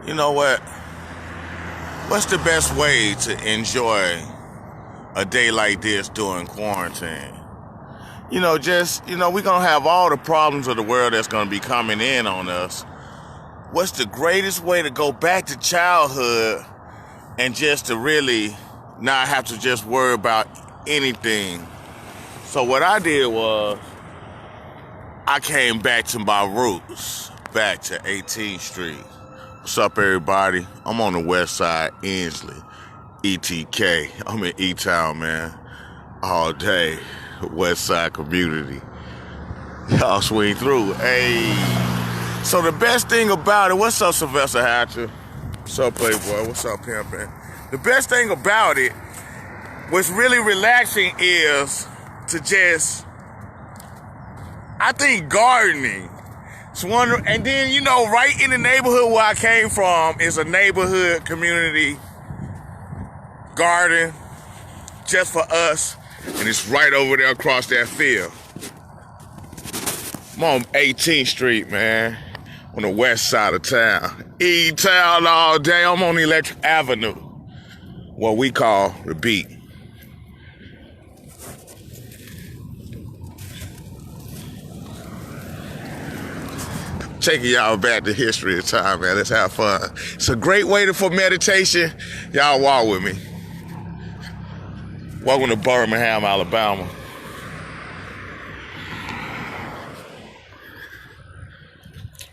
You know what? What's the best way to enjoy a day like this during quarantine? We're going to have all the problems of the world that's going to be coming in on us. What's the greatest way to go back to childhood and just to really not have to just worry about anything? So what I did was I came back to my roots, back to 18th Street. What's up, everybody? I'm on the west side, Ensley, ETK. I'm in E-Town, man, all day. West side community. Y'all swing through. Hey. So the best thing about it, what's up, Sylvester Hatcher? What's up, Playboy? What's up, Pimpin'? The best thing about it, what's really relaxing is to just, I think gardening. It's one, and then, right in the neighborhood where I came from is a neighborhood community garden just for us. And it's right over there across that field. I'm on 18th Street, man, on the west side of town. E-Town all day. I'm on Electric Avenue, what we call the beat. Taking y'all back to history of time, man. Let's have fun. It's a great way for meditation. Y'all walk with me. Welcome to Birmingham, Alabama.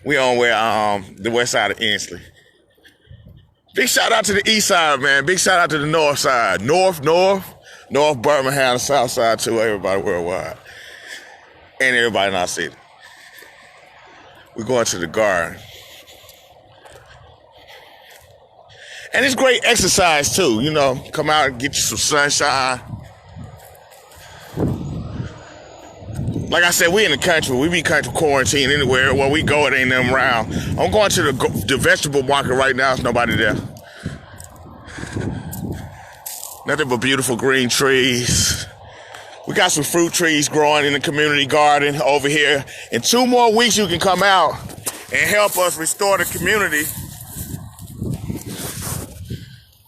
We on the west side of Ensley. Big shout out to the east side, man. Big shout out to the north side. North Birmingham, the south side too. Everybody worldwide. And everybody in our city. We're going to the garden. And it's great exercise too, come out and get you some sunshine. Like I said, we in the country. We be country quarantine anywhere. Where we go, it ain't nothing around. I'm going to the vegetable market right now. There's nobody there. Nothing but beautiful green trees. We got some fruit trees growing in the community garden over here. In 2 more weeks, you can come out and help us restore the community.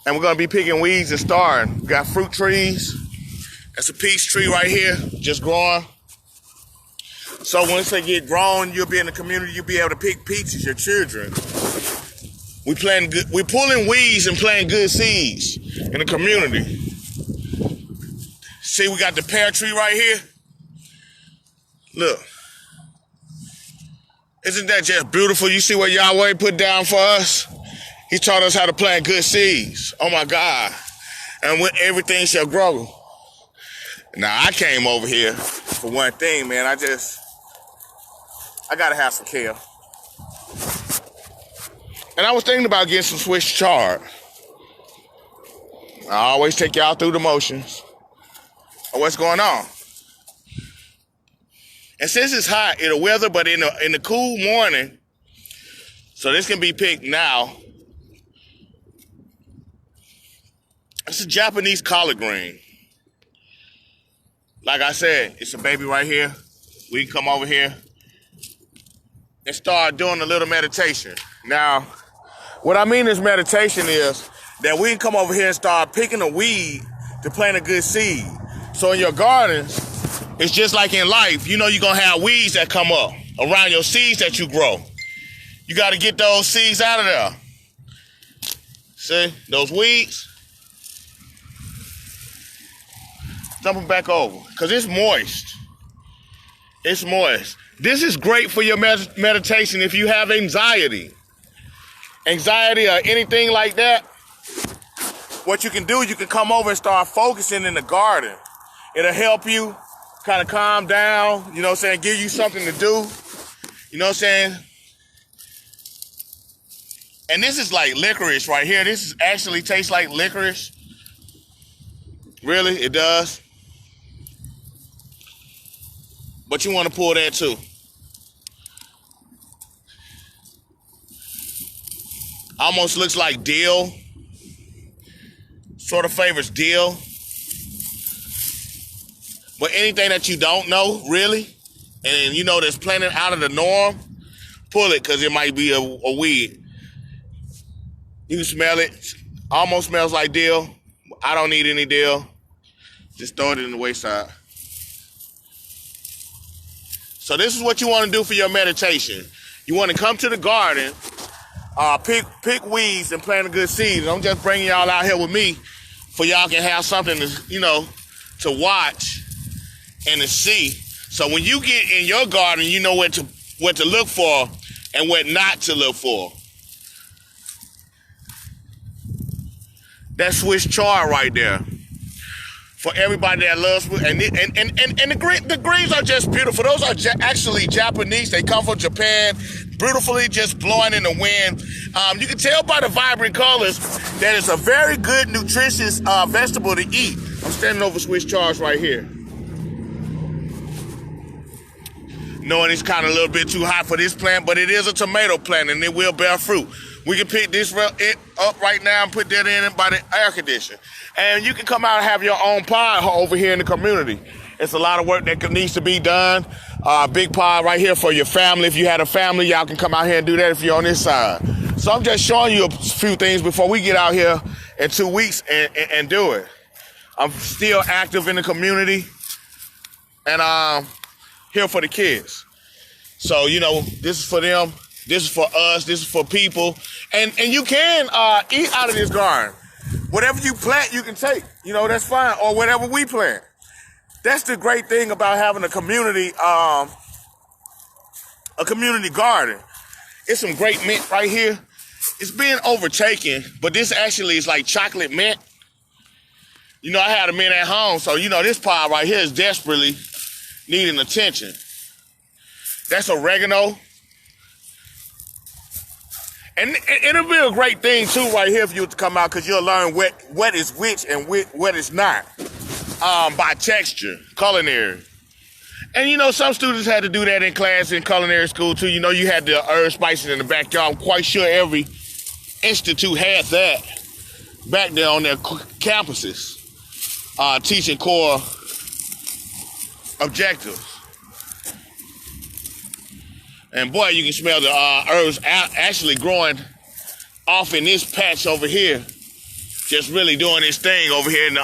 And we're going to be picking weeds and starting. We got fruit trees. That's a peach tree right here, just growing. So once they get grown, you'll be in the community, you'll be able to pick peaches, your children. We're pulling weeds and planting good seeds in the community. See, we got the pear tree right here. Look. Isn't that just beautiful? You see what Yahweh put down for us? He taught us how to plant good seeds. Oh my God. And when everything shall grow. Now I came over here for one thing, man. I gotta have some kale. And I was thinking about getting some Swiss chard. I always take y'all through the motions of what's going on. And since it's hot, it'll weather, but in the cool morning, so this can be picked now. It's a Japanese collard green. Like I said, it's a baby right here. We can come over here and start doing a little meditation. Now, what I mean is meditation is that we can come over here and start picking a weed to plant a good seed. So in your gardens, it's just like in life. You're going to have weeds that come up around your seeds that you grow. You got to get those seeds out of there. See, those weeds? Dump them back over, because it's moist. It's moist. This is great for your meditation if you have anxiety. Anxiety or anything like that. What you can do, you can come over and start focusing in the garden. It'll help you kind of calm down, give you something to do. You know what I'm saying? And this is like licorice right here. This actually tastes like licorice. Really, it does. But you want to pull that too. Almost looks like dill. Sort of favors dill. But anything that you don't know, really, and that's planted out of the norm, pull it, because it might be a weed. You can smell it. Almost smells like dill. I don't need any dill. Just throw it in the wayside. So this is what you want to do for your meditation. You want to come to the garden, pick weeds and plant a good seed. And I'm just bringing y'all out here with me for y'all can have something to, to watch and to see. So when you get in your garden, you know what to look for and what not to look for. That's Swiss chard right there. For everybody that loves, and the greens are just beautiful. Those are actually Japanese. They come from Japan, beautifully just blowing in the wind. You can tell by the vibrant colors that it's a very good, nutritious vegetable to eat. I'm standing over Swiss chards right here. Knowing it's kind of a little bit too hot for this plant, but it is a tomato plant and it will bear fruit. We can pick this up right now and put that in by the air conditioner. And you can come out and have your own pod over here in the community. It's a lot of work that needs to be done. Big pod right here for your family. If you had a family, y'all can come out here and do that if you're on this side. So I'm just showing you a few things before we get out here in 2 weeks and do it. I'm still active in the community and here for the kids. So, this is for them. This is for us. This is for people. And you can eat out of this garden. Whatever you plant, you can take. That's fine. Or whatever we plant. That's the great thing about having a community garden. It's some great mint right here. It's being overtaken, but this actually is like chocolate mint. I had a mint at home, so this pod right here is desperately needing attention. That's oregano. And it'll be a great thing, too, right here for you to come out, because you'll learn what is which and what is not by texture, culinary. And, some students had to do that in class in culinary school, too. You had the herb spices in the backyard. I'm quite sure every institute had that back there on their campuses, teaching core objectives. And boy, you can smell the herbs actually growing off in this patch over here. Just really doing its thing over here in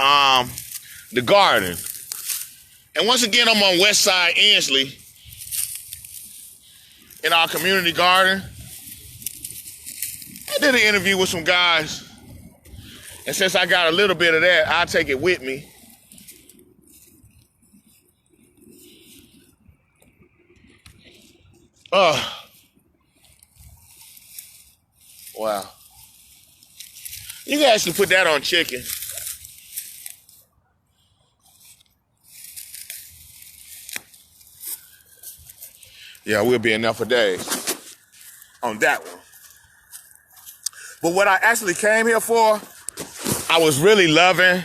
the garden. And once again, I'm on West Side Ensley in our community garden. I did an interview with some guys. And since I got a little bit of that, I'll take it with me. Oh, wow. You can actually put that on chicken. Yeah, we'll be enough for days on that one. But what I actually came here for, I was really loving,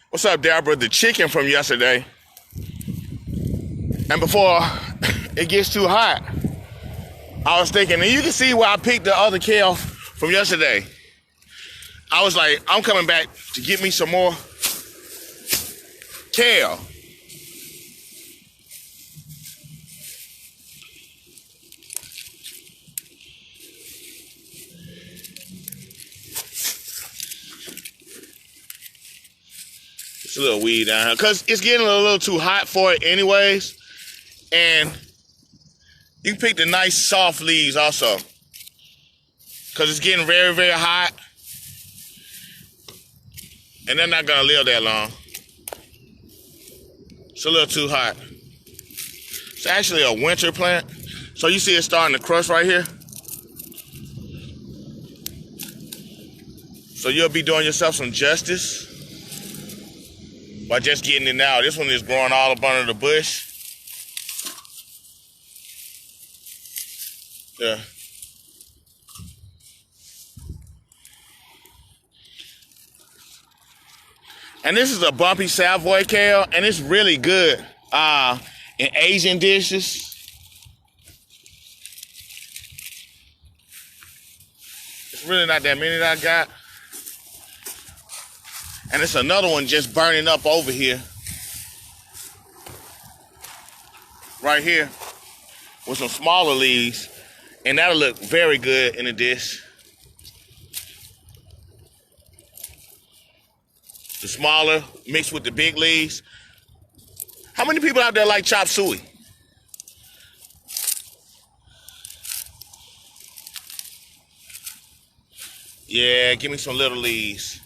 what's up, Deborah, the chicken from yesterday. And before it gets too hot, I was thinking, and you can see where I picked the other kale from yesterday. I was like, I'm coming back to get me some more kale. It's a little weed down here, because it's getting a little too hot for it anyways. And you can pick the nice soft leaves also, because it's getting very, very hot. And they're not going to live that long. It's a little too hot. It's actually a winter plant. So you see it starting to crush right here. So you'll be doing yourself some justice by just getting it now. This one is growing all up under the bush. Yeah. And this is a bumpy Savoy kale, and it's really good in Asian dishes. It's really not that many that I got. And it's another one just burning up over here. Right here. With some smaller leaves. And that'll look very good in a dish. The smaller mixed with the big leaves. How many people out there like chop suey? Yeah, give me some little leaves.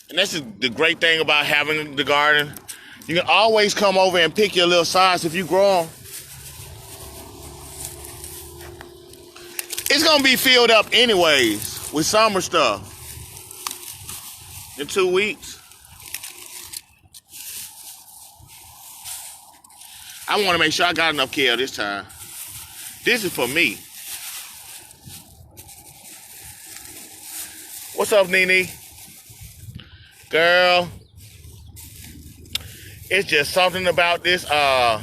And that's the great thing about having the garden. You can always come over and pick your little size if you grow them. It's gonna be filled up anyways with summer stuff in 2 weeks. I want to make sure I got enough kale this time. This is for me. What's up, Nene? Girl, it's just something about this kale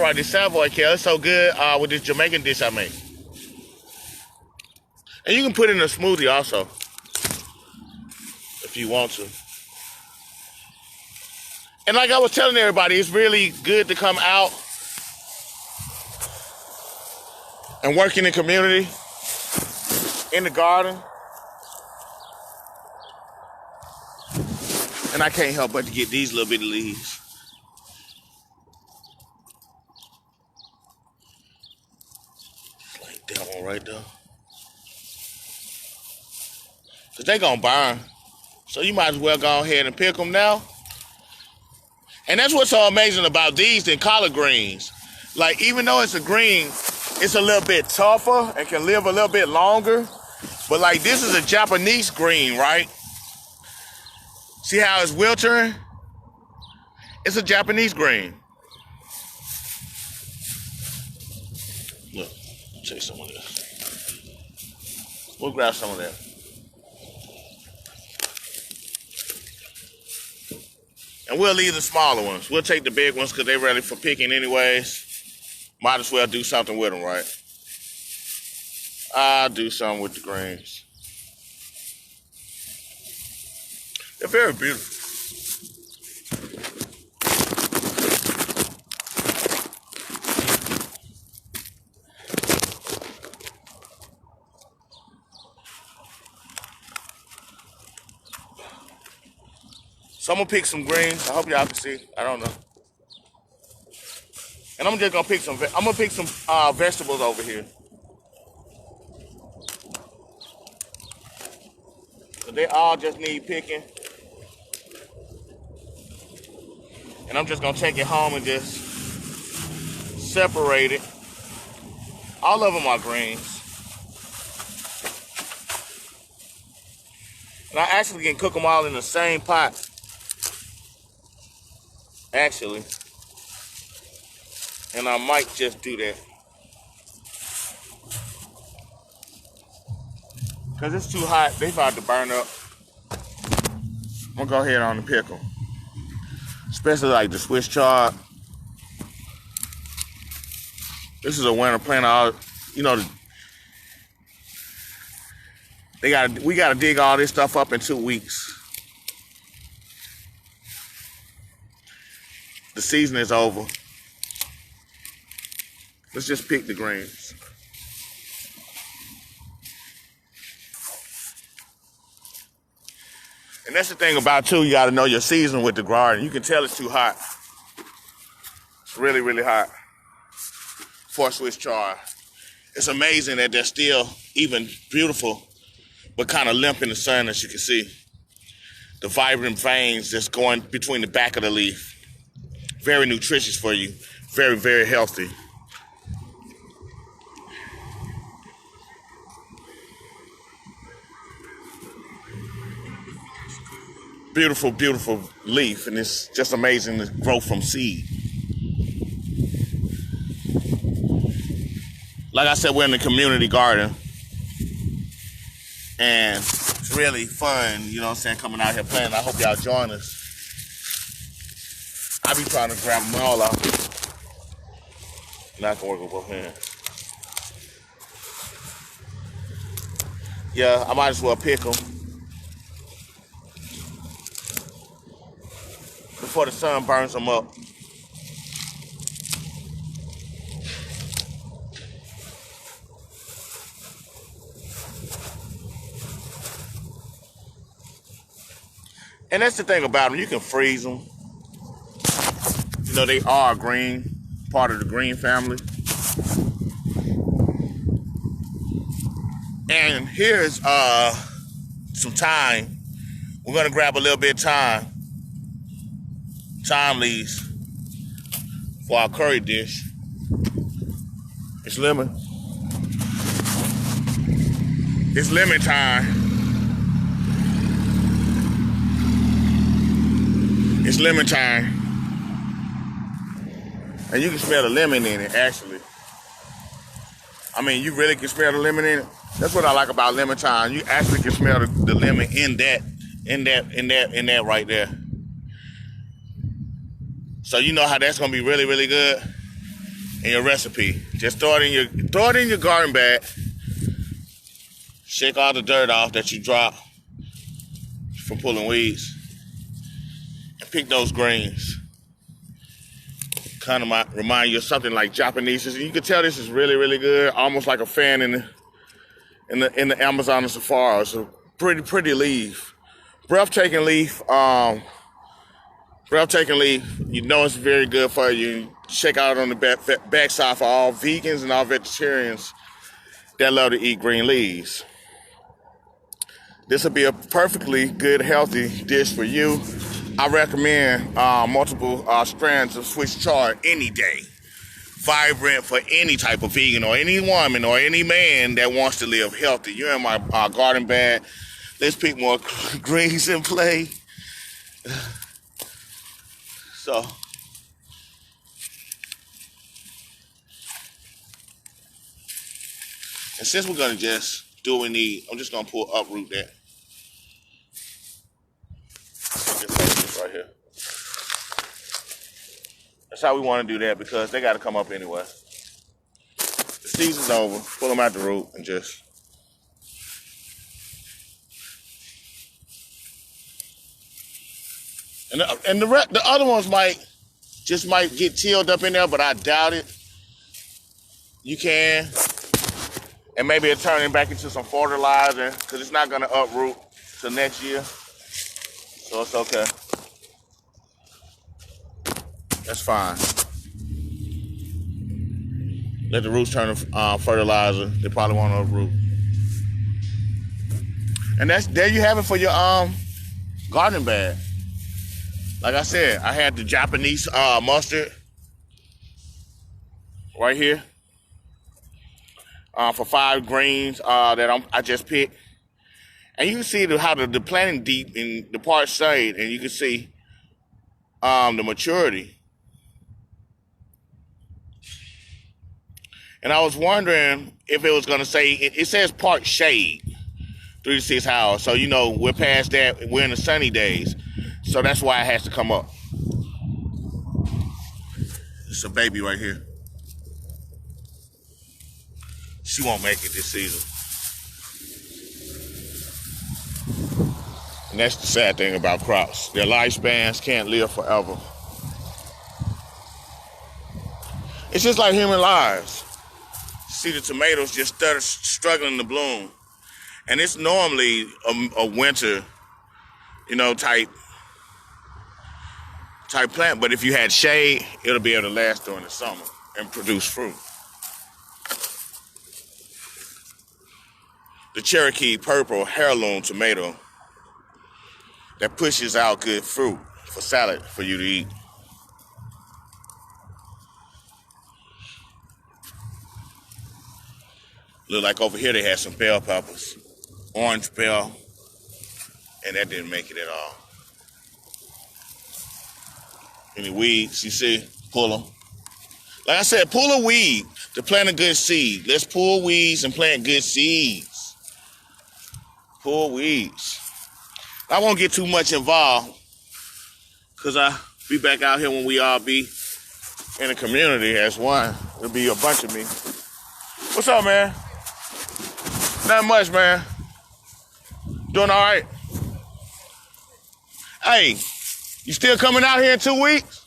right, this Savoy kale. It's so good with this Jamaican dish I make. And you can put it in a smoothie also, if you want to. And like I was telling everybody, it's really good to come out and work in the community, in the garden. And I can't help but to get these little bitty leaves. Like that one right there. Because they're going to burn. So you might as well go ahead and pick them now. And that's what's so amazing about these than collard greens. Like, even though it's a green, it's a little bit tougher and can live a little bit longer. But like, this is a Japanese green, right? See how it's wilting? It's a Japanese green. Look, take some of this. We'll grab some of that. And we'll leave the smaller ones. We'll take the big ones because they're ready for picking anyways. Might as well do something with them, right? I'll do something with the greens. They're very beautiful. So I'm gonna pick some greens. I hope y'all can see. I don't know. And I'm just gonna pick some. I'm gonna pick some vegetables over here. So they all just need picking. And I'm just gonna take it home and just separate it. All of them are greens. And I actually can cook them all in the same pot. Actually. And I might just do that. Because it's too hot, they about to burn up. I'm gonna go ahead on and pick them. Especially like the Swiss chard. This is a winter plant. You know, we gotta dig all this stuff up in 2 weeks. The season is over. Let's just pick the greens. And that's the thing about too, you gotta know your season with the garden. You can tell it's too hot. It's really, really hot for Swiss chard. It's amazing that they're still even beautiful, but kind of limp in the sun, as you can see. The vibrant veins that's going between the back of the leaf. Very nutritious for you. Very, very healthy. Beautiful, beautiful leaf, and it's just amazing to grow from seed. Like I said, we're in the community garden, and it's really fun, you know what I'm saying, coming out here playing. I hope y'all join us. I be trying to grab them all out. Now I can work with both hands. Yeah, I might as well pick them before the sun burns them up. And that's the thing about them. You can freeze them. You know, they are green, part of the green family. And here's some thyme. We're gonna grab a little bit of thyme leaves for our curry dish. It's lemon. It's lemon time. It's lemon time. And you can smell the lemon in it, actually. I mean, you really can smell the lemon in it. That's what I like about lemon time. You actually can smell the lemon in that right there. So you know how that's gonna be really, really good in your recipe. Just throw it in your garden bag. Shake all the dirt off that you drop from pulling weeds. And pick those greens. Kind of might remind you of something like Japanese. You can tell this is really, really good. Almost like a fan in the Amazon Safari. It's a pretty leaf. Breathtaking leaf. Breathtaking leaf. You know it's very good for you. Check out on the backside for all vegans and all vegetarians that love to eat green leaves. This will be a perfectly good, healthy dish for you. I recommend multiple strands of Swiss chard any day. Vibrant for any type of vegan or any woman or any man that wants to live healthy. You're in my garden bag. Let's pick more greens and play. So, and since we're gonna just do what we need, I'm just gonna uproot that. This right here. That's how we want to do that because they got to come up anyway. The season's over. Pull them out the root and just. And the other ones might get tilled up in there, but I doubt it. You can. And maybe it'll turn it back into some fertilizer because it's not going to uproot till next year. So it's okay. That's fine. Let the roots turn to fertilizer. They probably won't uproot. And there you have it for your garden bag. Like I said, I had the Japanese mustard right here for 5 greens that I just picked. And you can see how the planting deep in the part shade, and you can see the maturity. And I was wondering if it was going to say, it says part shade, 3 to 6 hours. So, you know, we're past that. We're in the sunny days. So that's why it has to come up. It's a baby right here. She won't make it this season. And that's the sad thing about crops. Their lifespans can't live forever. It's just like human lives. See the tomatoes just struggling to bloom. And it's normally a winter, you know, type plant. But if you had shade, it'll be able to last during the summer and produce fruit. The Cherokee purple heirloom tomato that pushes out good fruit for salad for you to eat. Look like over here they had some bell peppers, orange bell, and that didn't make it at all. Any weeds, you see, pull them. Like I said, pull a weed to plant a good seed. Let's pull weeds and plant good seeds. Pull weeds. I won't get too much involved because I'll be back out here when we all be in the community as one. There'll be a bunch of me. What's up, man? Not much, man. Doing all right? Hey, you still coming out here in 2 weeks?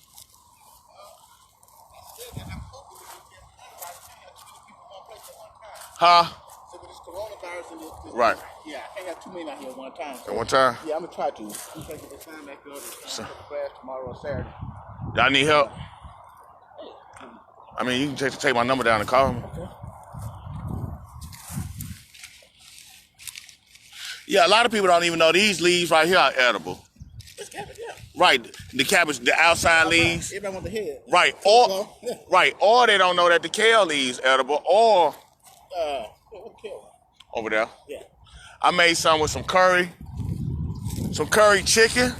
Huh? Right. Yeah, I can't have too many out here at one time. At one time? Yeah, I'm gonna try to. I'm gonna get the sign back up. So, Cut the grass tomorrow or Saturday. y'all need help? I mean, you can take my number down and call me. Okay. Yeah, a lot of people don't even know these leaves right here are edible. It's cabbage, yeah. Right, the cabbage, the outside leaves. Everybody want the head. Right, or they don't know that the kale leaves edible, or What kale? over there. Yeah. I made some with some curry chicken.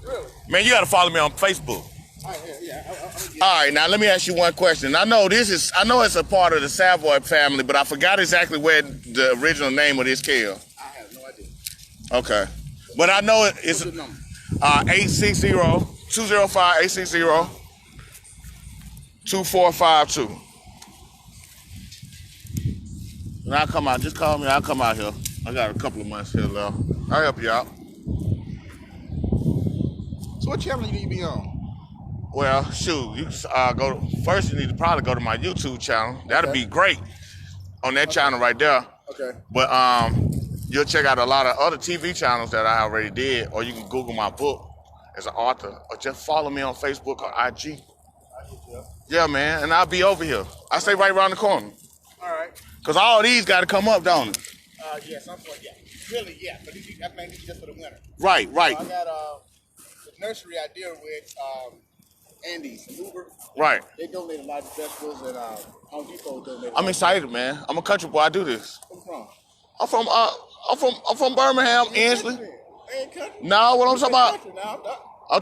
Really? Man, you gotta follow me on Facebook. All right, yeah. All right, now let me ask you one question. I know it's a part of the Savoy family, but I forgot exactly where the original name of this kale. I have no idea. Okay, but I know it's What's the number? 860-205-860-2452. And I'll come out. Just call me. I'll come out here. I got a couple of months here left. I'll help you out. So what channel you need to be on? Well, shoot, you first. You need to probably go to my YouTube channel. That'll be great on that channel right there. Okay. But you'll check out a lot of other TV channels that I already did, or you can Google my book as an author, or just follow me on Facebook or IG. Yeah, man, and I'll be over here. I stay right around the corner. All right. Cause all these got to come up, don't it? Yeah, some point, yeah. Really, yeah. But I think this is just for the winter. Right. So I got the nursery I deal with, Andy's and Uber. Right. They donate a lot of vegetables, and Home Depot donated. I'm excited, man. I'm a country boy. I do this. Where you from? I'm from Birmingham, Ainsley. Ain't country. No, what I'm talking about? Country now. I'm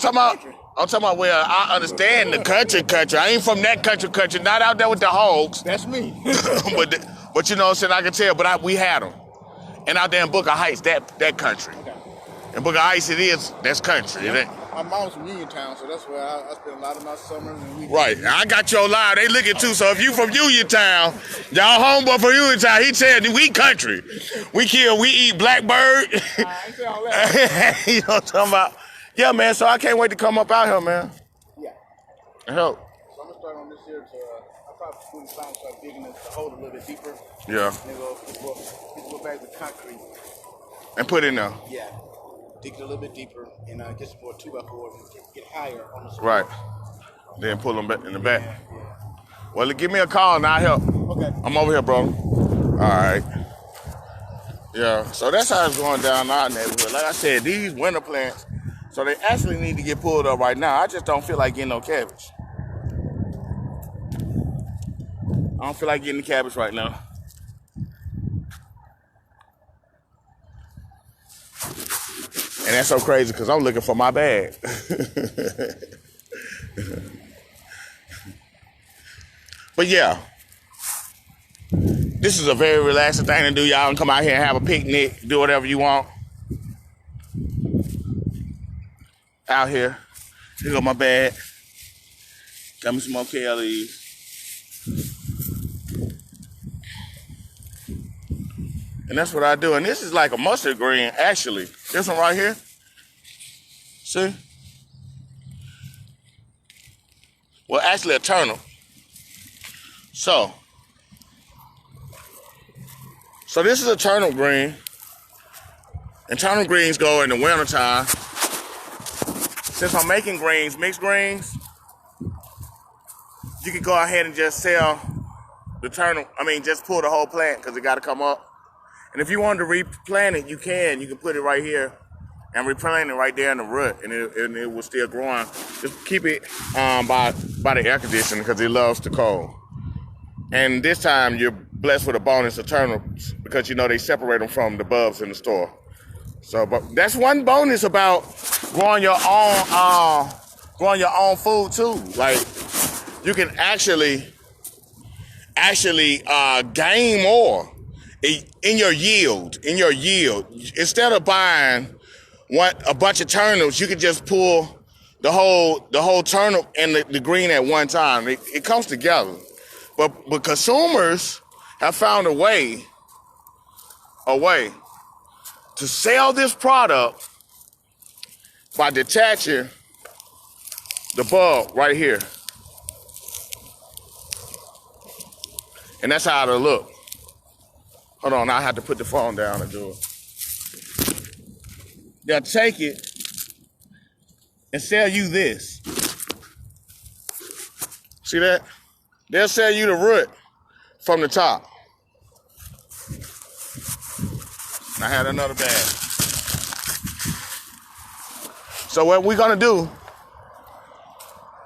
talking about where I understand the country. I ain't from that country. Not out there with the hogs. That's me. but you know what I'm saying? I can tell. But we had them. And out there in Booker Heights, that country. Okay. In Booker Heights, that's country. It ain't. My mom's from Uniontown, so that's where I spend a lot of my summers and weekends. Right. I got your line. They looking too. So if you from Uniontown, y'all homeboy from Uniontown, he said we country. We eat blackbird. I ain't say all that. You know what I'm talking about? Yeah, man. So I can't wait to come up out here, man. Yeah. And help. So I'm gonna start on this here I'll probably start digging the hole a little bit deeper. Yeah. And then go back with concrete. And put in there. Yeah. Dig it a little bit deeper and get some more 2x4 and get higher on the support. Right. Then pull them back in the back. Yeah. Well, give me a call and I'll help. Okay. I'm over here, bro. All right. Yeah. So that's how it's going down our neighborhood. Like I said, these winter plants, so they actually need to get pulled up right now. I just don't feel like getting no cabbage. I don't feel like getting the cabbage right now. And that's so crazy because I'm looking for my bag. But yeah, this is a very relaxing thing to do. Y'all can come out here and have a picnic, do whatever you want. Out here. Here go my bag. Got me some more KLEs. And that's what I do. And this is like a mustard green, actually. This one right here. See? Well, actually a turnip. So this is a turnip green. And turnip greens go in the wintertime. Since I'm making greens, mixed greens, you can go ahead and just sell the turnip. Just pull the whole plant because it got to come up. And if you wanted to replant it, you can. You can put it right here and replant it right there in the root, and it will still growing. Just keep it by the air conditioner because it loves the cold. And this time you're blessed with a bonus of turnips because they separate them from the bulbs in the store. So, but that's one bonus about growing your own food too. Like you can actually gain more in your yield. Instead of buying a bunch of turnips, you can just pull the whole turnip and the green at one time. It comes together. But consumers have found a way to sell this product by detaching the bulb right here. And that's how it'll look. Hold on, I have to put the phone down and do it. they'll take it and sell you this. See that? They'll sell you the root from the top. I had another bag. So what we're gonna do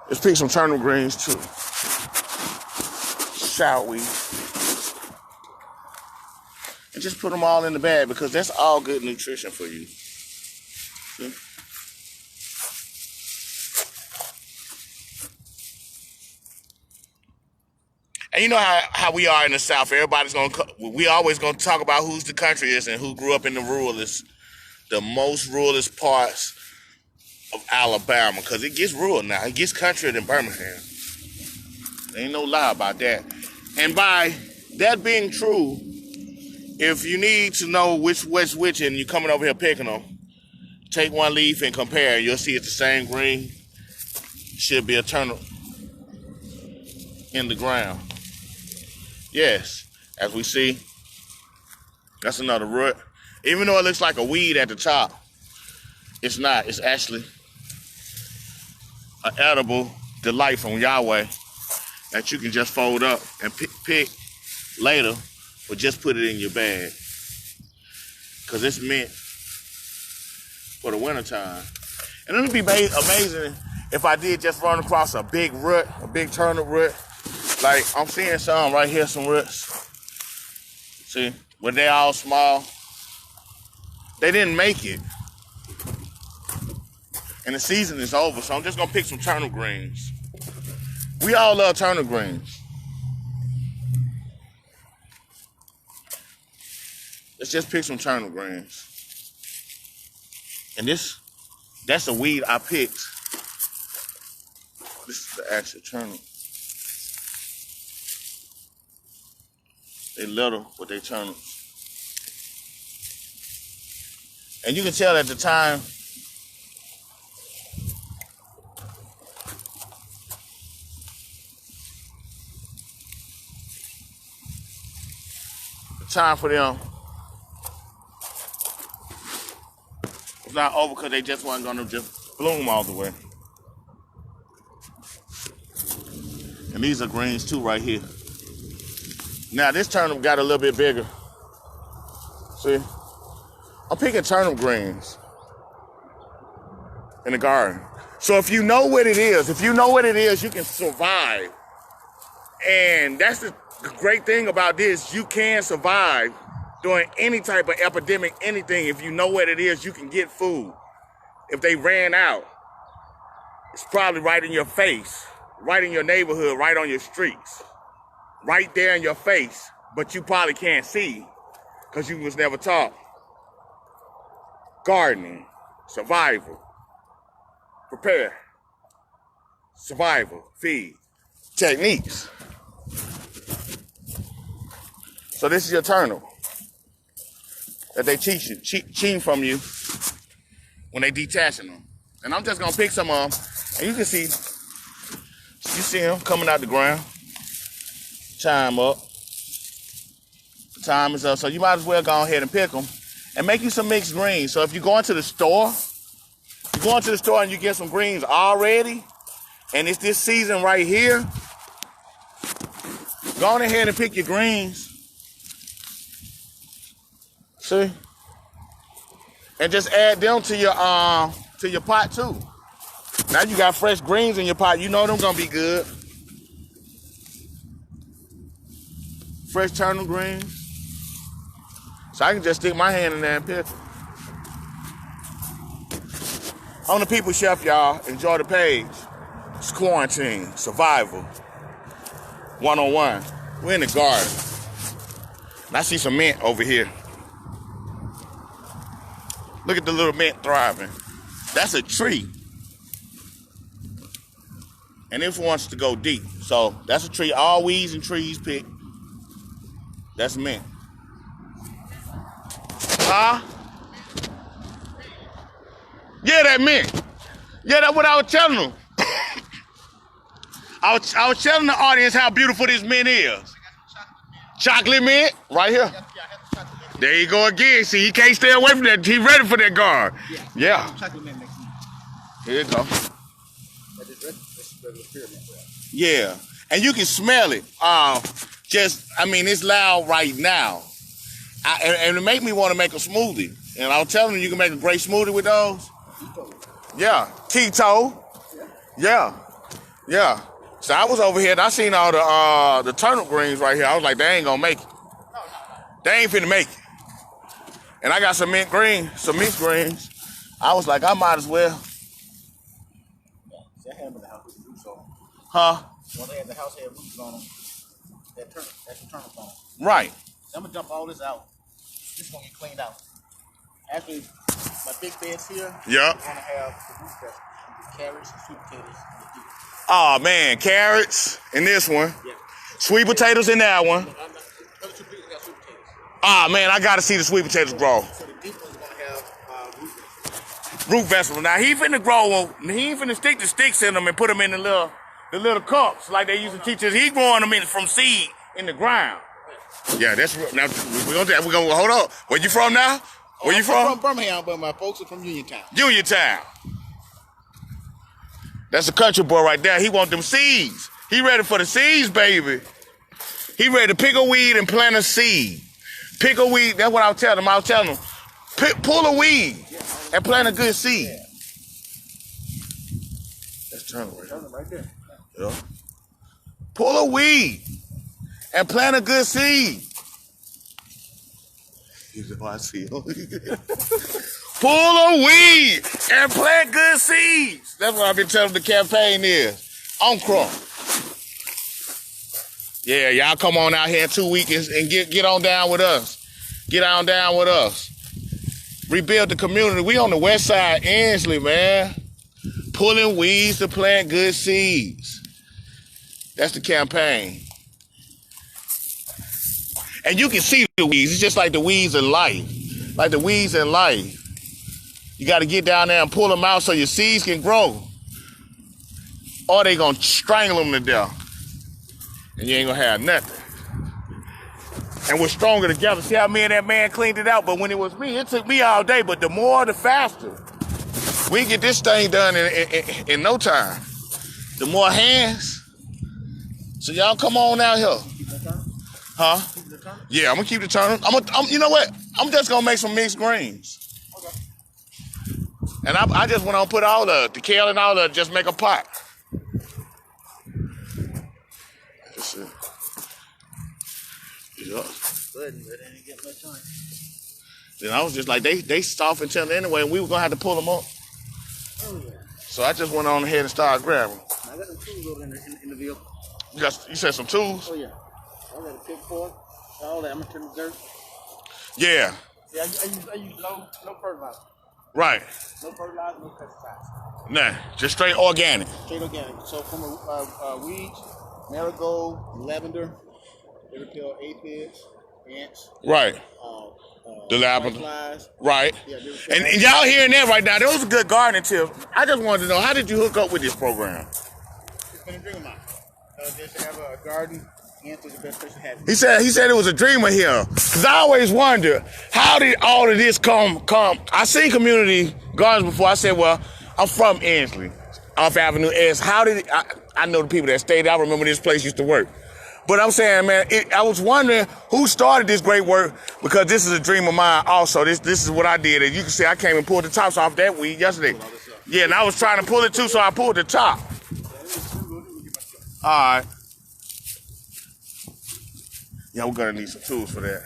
is pick some turnip greens too. Shall we? And just put them all in the bag because that's all good nutrition for you. See? And you know how we are in the South. We always gonna talk about who's the country is and who grew up in the most ruralest parts of Alabama, because it gets rural now. It gets countryer than Birmingham. There ain't no lie about that. And by that being true, if you need to know which and you're coming over here picking them, take one leaf and compare. You'll see it's the same green. Should be a turnip in the ground. Yes, as we see, that's another root. Even though it looks like a weed at the top, it's not. It's actually an edible delight from Yahweh that you can just fold up and pick later, or just put it in your bag. Because it's meant for the wintertime. And it would be amazing if I did just run across a big root, a big turnip root. Like, I'm seeing some right here, some roots. See, when they all small, they didn't make it. And the season is over, so I'm just gonna pick some turnip greens. We all love turnip greens. Let's just pick some turnip greens. And that's a weed I picked. This is the actual turnip. They little, but they turnips. And you can tell at the time, for them it's not over because they just wasn't gonna just bloom all the way. And these are greens too right here. Now this turnip got a little bit bigger. See? I'm picking turnip greens in the garden. So if you know what it is, you can survive. And that's the great thing about this. You can survive during any type of epidemic, anything. If you know what it is, you can get food. If they ran out, it's probably right in your face, right in your neighborhood, right on your streets, right there in your face, but you probably can't see because you was never taught. Gardening, survival, prepare, survival, feed, techniques. So this is your turnip that they teach you, cheating from you when they detaching them. And I'm just gonna pick some of them, and you can see, you see them coming out the ground. Time up. The time is up, so you might as well go ahead and pick them and make you some mixed greens. So if you go into the store, and you get some greens already, and it's this season right here, go on ahead and pick your greens. See? And just add them to your pot too. Now you got fresh greens in your pot. You know them gonna be good. Fresh turnip greens. So I can just stick my hand in there and pick them. I'm the People Chef, y'all. Enjoy the page. It's quarantine, survival, 101. We're in the garden. And I see some mint over here. Look at the little mint thriving. That's a tree. And this wants to go deep. So that's a tree. All weeds and trees pick. That's mint. Huh? Yeah, that mint. Yeah, that's what I was telling them. I was telling the audience how beautiful this mint is. Chocolate mint, right here. There you go again. See, he can't stay away from that. He ready for that guard. Yeah. Here you go. Yeah. And you can smell it. It's loud right now. And it make me want to make a smoothie. And I was telling you can make a great smoothie with those. Yeah. Keto. Yeah. Yeah. So I was over here and I seen all the turnip greens right here. I was like, they ain't gonna make it. They ain't finna make it. And I got some mint greens. I was like, I might as well. They had them in the house with the roots on them. Huh? When they had the house had roots on them, that's the turnip on them. Right. So I'm gonna dump all this out. This is gonna get cleaned out. Actually, my big beds here. Yeah. I'm gonna have the root vegetables, carrots and sweet potatoes. Oh man, carrots in this one. Yeah. Sweet potatoes in that one. Other two people got sweet potatoes. Ah man, I gotta see the sweet potatoes grow. So the deep one's gonna have root vegetables. Root vegetables. Now he finna grow. He ain't finna stick the sticks in them and put them in the little cups like they used to teach us. He growing them from seed in the ground. Yeah, that's now we're gonna hold on. Where you from now? Where you from? I'm from Birmingham, but my folks are from Uniontown. Uniontown. That's a country boy right there. He want them seeds. He ready for the seeds, baby. He ready to pick a weed and plant a seed. Pick a weed. That's what I was telling him. I was telling him, pull a weed and plant a good seed. That's turnip right there. Yeah. Pull a weed and plant a good seed. I see. Pull a weed and plant good seeds. That's what I've been telling the campaign is. On crumb. Yeah, y'all come on out here in 2 weeks and get on down with us. Get on down with us. Rebuild the community. We on the west side, Ensley, man. Pulling weeds to plant good seeds. That's the campaign. And you can see the weeds. It's just like the weeds in life. Like the weeds in life. You got to get down there and pull them out so your seeds can grow. Or they going to strangle them to death. And you ain't going to have nothing. And we're stronger together. See how me and that man cleaned it out? But when it was me, it took me all day. But the more, the faster. We can get this thing done in no time. The more hands. So y'all come on out here. Huh? Yeah, I'm going to keep the turnip. You know what? I'm just going to make some mixed greens. Okay. And I just went on put all the kale and all just make a pot. That's it. Yeah. Good, but they didn't get much on it. Then I was just like, they soft and tender anyway, and we were going to have to pull them up. Oh, yeah. So I just went on ahead and started grabbing. I got some tools over in the vehicle. You said some tools? Oh, yeah. I got a pick fork. All that. I'm going to turn the dirt. Yeah. Yeah, I use no fertilizer. Right. No fertilizer, no pesticides. Nah, just straight organic. Straight organic. So from weeds, marigold, lavender, they repel aphids, ants. Right. The lavender. Flies. Right. Yeah, and y'all hearing that right now, those are good gardening tips. I just wanted to know, how did you hook up with this program? It's been a dream of mine. Just to have a garden, ants is the best place to have it. He said it was a dream of him. Because I always wonder, how did all of this come? I seen community gardens before. I said, well, I'm from Ensley, off Avenue S. How did I know the people that stayed there. I remember this place used to work. But I'm saying, man, I was wondering who started this great work, because this is a dream of mine also. This is what I did. And you can see I came and pulled the tops off that weed yesterday. Yeah, and I was trying to pull it too, so I pulled the top. All right. Yeah, we're going to need some tools for that.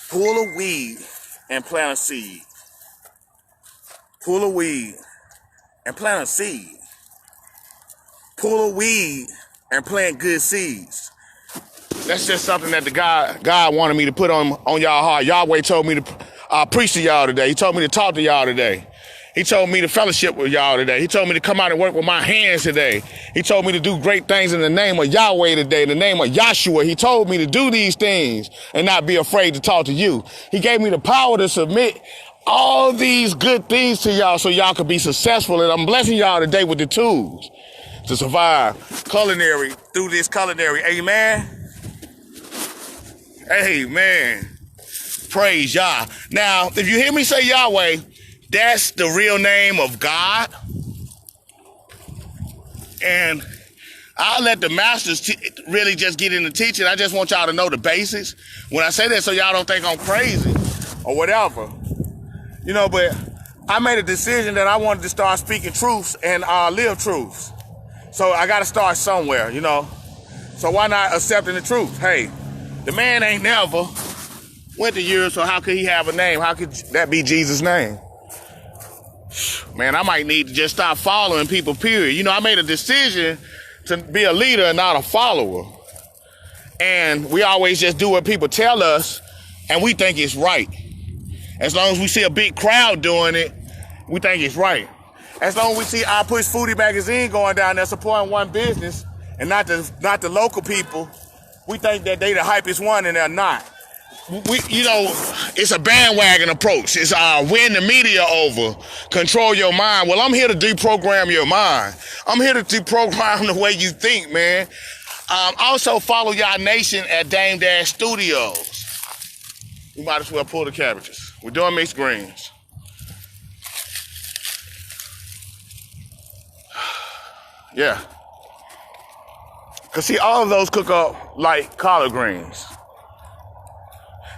Pull a weed and plant a seed. Pull a weed and plant a seed. Pull a weed and plant good seeds. That's just something that the God wanted me to put on y'all heart. Yahweh told me to preach to y'all today. He told me to talk to y'all today. He told me to fellowship with y'all today. He told me to come out and work with my hands today. He told me to do great things in the name of Yahweh today, in the name of Yahshua. He told me to do these things and not be afraid to talk to you. He gave me the power to submit all these good things to y'all so y'all could be successful. And I'm blessing y'all today with the tools to survive through this culinary. Amen. Amen. praise Yah. Now, if you hear me say Yahweh, that's the real name of God. And I'll let the masters really just get into teaching. I just want y'all to know the basics. When I say that, so y'all don't think I'm crazy or whatever. You know, but I made a decision that I wanted to start speaking truths and live truths. So I got to start somewhere, you know. So why not accepting the truth? Hey, the man ain't never went to Europe, so how could he have a name? How could that be Jesus' name? Man, I might need to just stop following people, period. You know, I made a decision to be a leader and not a follower. And we always just do what people tell us, and we think it's right. As long as we see a big crowd doing it, we think it's right. As long as we see I Push Foodie magazine going down there supporting one business and not the local people, we think that they the hypest one and they're not. You know, it's a bandwagon approach. It's win the media over, control your mind. Well, I'm here to deprogram your mind. I'm here to deprogram the way you think, man. Also, follow y'all nation at Dame Dash Studios. We might as well pull the cabbages. We're doing mixed greens. Yeah. Because see, all of those cook up like collard greens.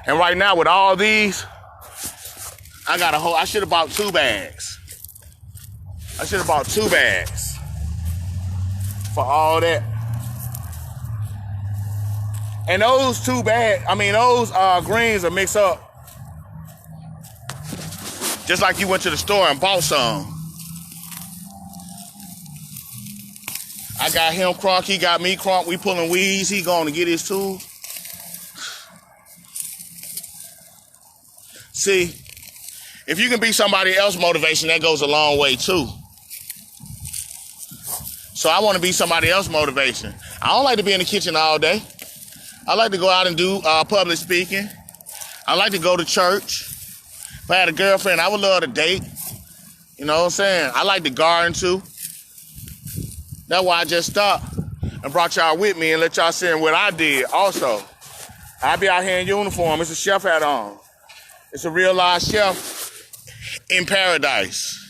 And right now with all these, I should have bought 2 bags. I should have bought 2 bags for all that. And those 2 bags, those greens are mixed up just like you went to the store and bought some. I got him crunk, he got me crunk. We pulling weeds, he going to get his too. See, if you can be somebody else's motivation, that goes a long way too. So I want to be somebody else's motivation. I don't like to be in the kitchen all day. I like to go out and do public speaking. I like to go to church. If I had a girlfriend, I would love to date. You know what I'm saying? I like to garden too. That's why I just stopped and brought y'all with me and let y'all see what I did also. I be out here in uniform. It's a chef hat on. It's a real live chef in paradise.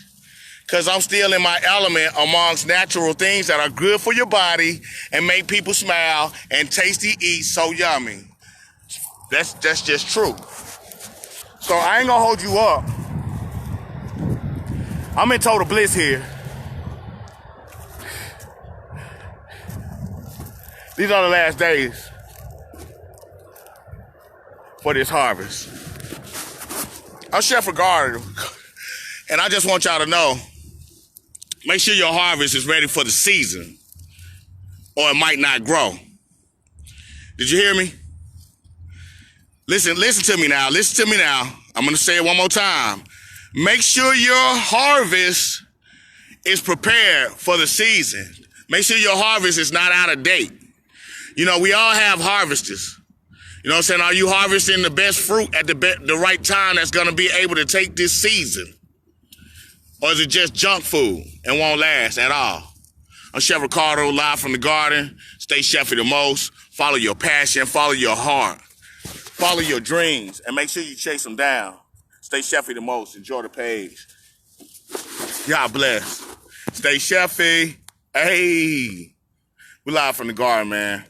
Because I'm still in my element amongst natural things that are good for your body and make people smile and tasty eat so yummy. That's just true. So I ain't gonna hold you up. I'm in total bliss here. These are the last days for this harvest. I'm Chef Regard, and I just want y'all to know, make sure your harvest is ready for the season, or it might not grow. Did you hear me? Listen to me now. Listen to me now. I'm going to say it one more time. Make sure your harvest is prepared for the season. Make sure your harvest is not out of date. You know, we all have harvesters. You know what I'm saying? Are you harvesting the best fruit at the right time that's going to be able to take this season? Or is it just junk food and won't last at all? I'm Chef Ricardo, live from the garden. Stay chefy the most. Follow your passion. Follow your heart. Follow your dreams. And make sure you chase them down. Stay chefy the most. Enjoy the page. God bless. Stay chefy. Hey. We live from the garden, man.